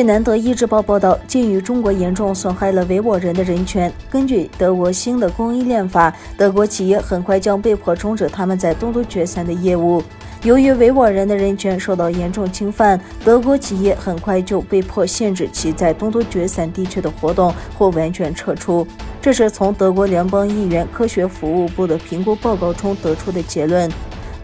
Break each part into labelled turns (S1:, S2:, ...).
S1: 据南德意志报报道，鉴于中国严重损害了维吾尔人的人权，根据德国新的供应链法，德国企业很快将被迫终止他们在东突厥斯坦的业务。由于维吾尔人的人权受到严重侵犯，德国企业很快就被迫限制其在东突厥斯坦地区的活动或完全撤出。这是从德国联邦议员科学服务部的评估报告中得出的结论。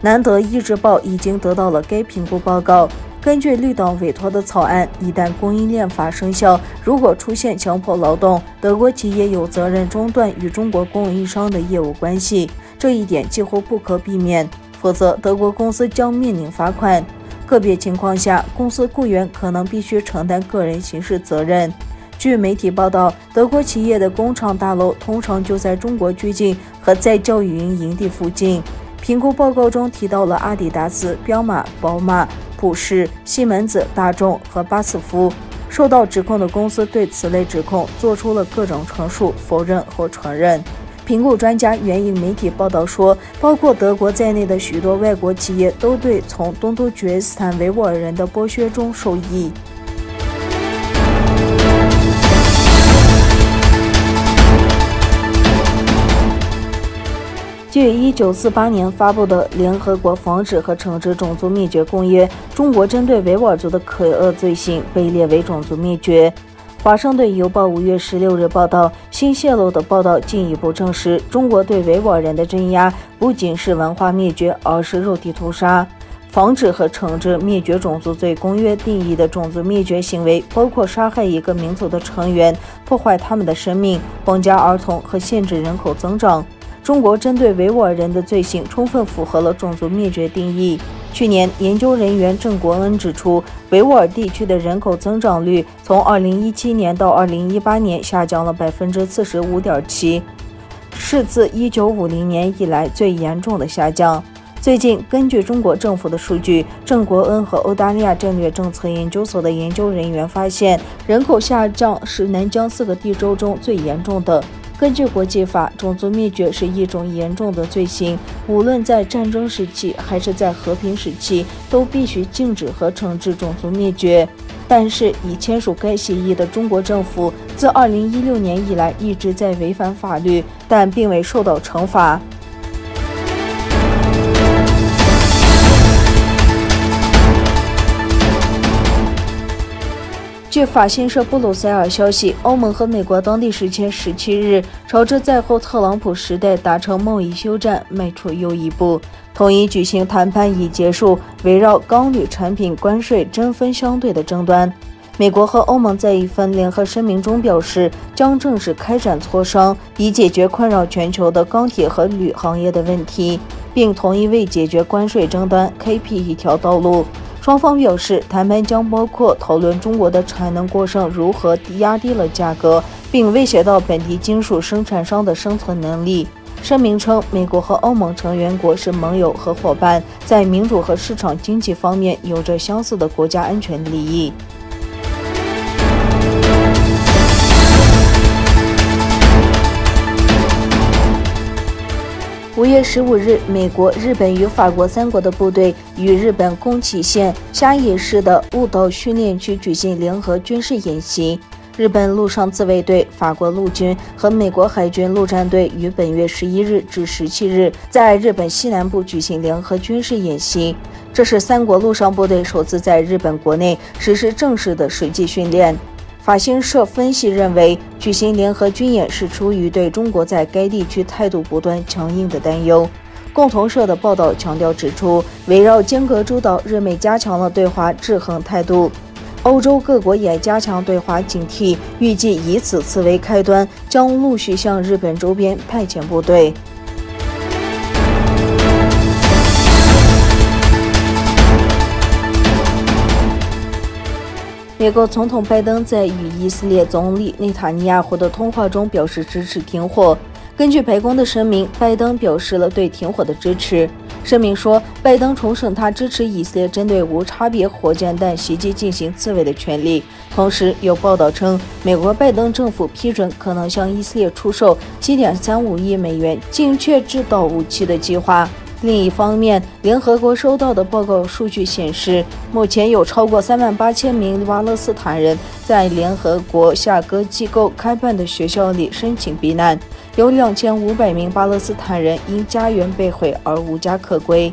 S1: 南德意志报已经得到了该评估报告。根据绿党委托的草案，一旦供应链法生效，如果出现强迫劳动，德国企业有责任中断与中国供应商的业务关系，这一点几乎不可避免，否则德国公司将面临罚款。个别情况下，公司雇员可能必须承担个人刑事责任。据媒体报道，德国企业的工厂大楼通常就在中国居境和在教育营营地附近。评估报告中提到了阿迪达斯、彪马、宝马、普世、西门子、大众和巴斯夫。受到指控的公司对此类指控做出了各种陈述，否认或承认。评估专家援引媒体报道说，包括德国在内的许多外国企业都对从东突厥斯坦维吾尔人的剥削中受益。据1948年发布的《联合国防止和惩治种族灭绝公约》，中国针对维吾尔族的可恶罪行被列为种族灭绝。华盛顿邮报5月16日报道，新泄露的报道进一步证实，中国对维吾尔人的镇压不仅是文化灭绝，而是肉体屠杀。防止和惩治灭绝种族罪公约定义的种族灭绝行为，包括杀害一个民族的成员、破坏他们的生命、绑架儿童和限制人口增长。中国针对维吾尔人的罪行充分符合了种族灭绝定义。去年，研究人员郑国恩指出，维吾尔地区的人口增长率从2017年到2018年下降了45.7%，是自1950年以来最严重的下降。最近，根据中国政府的数据，郑国恩和澳大利亚战略政策研究所的研究人员发现，人口下降是南疆4个地州中最严重的。根据国际法，种族灭绝是一种严重的罪行，无论在战争时期还是在和平时期，都必须禁止和惩治种族灭绝。但是，已签署该协议的中国政府自2016年以来一直在违反法律，但并未受到惩罚。据法新社布鲁塞尔消息，欧盟和美国当地时间17日朝着在后特朗普时代达成贸易休战迈出又一步，同意举行谈判以结束围绕钢铝产品关税针锋相对的争端。美国和欧盟在一份联合声明中表示，将正式开展磋商，以解决困扰全球的钢铁和铝行业的问题，并同意为解决关税争端开辟一条道路。双方表示，谈判将包括讨论中国的产能过剩如何压低了价格，并威胁到本地金属生产商的生存能力。声明称，美国和欧盟成员国是盟友和伙伴，在民主和市场经济方面有着相似的国家安全利益。5月15日，美国、日本与法国3国的部队与日本宫崎县虾野市的雾岛训练区举行联合军事演习。日本陆上自卫队、法国陆军和美国海军陆战队于本月11日至17日在日本西南部举行联合军事演习，这是3国陆上部队首次在日本国内实施正式的实际训练。法新社分析认为，举行联合军演是出于对中国在该地区态度不断强硬的担忧。共同社的报道强调指出，围绕尖阁诸岛，日美加强了对华制衡态度。欧洲各国也加强对华警惕，预计以此次为开端，将陆续向日本周边派遣部队。美国总统拜登在与以色列总理内塔尼亚胡的通话中表示支持停火。根据白宫的声明，拜登表示了对停火的支持。声明说，拜登重申他支持以色列针对无差别火箭弹袭击进行自卫的权利。同时，有报道称，美国拜登政府批准可能向以色列出售7.35亿美元精确制导武器的计划。另一方面，联合国收到的报告数据显示，目前有超过38000名巴勒斯坦人在联合国下各机构开办的学校里申请避难，有2500名巴勒斯坦人因家园被毁而无家可归。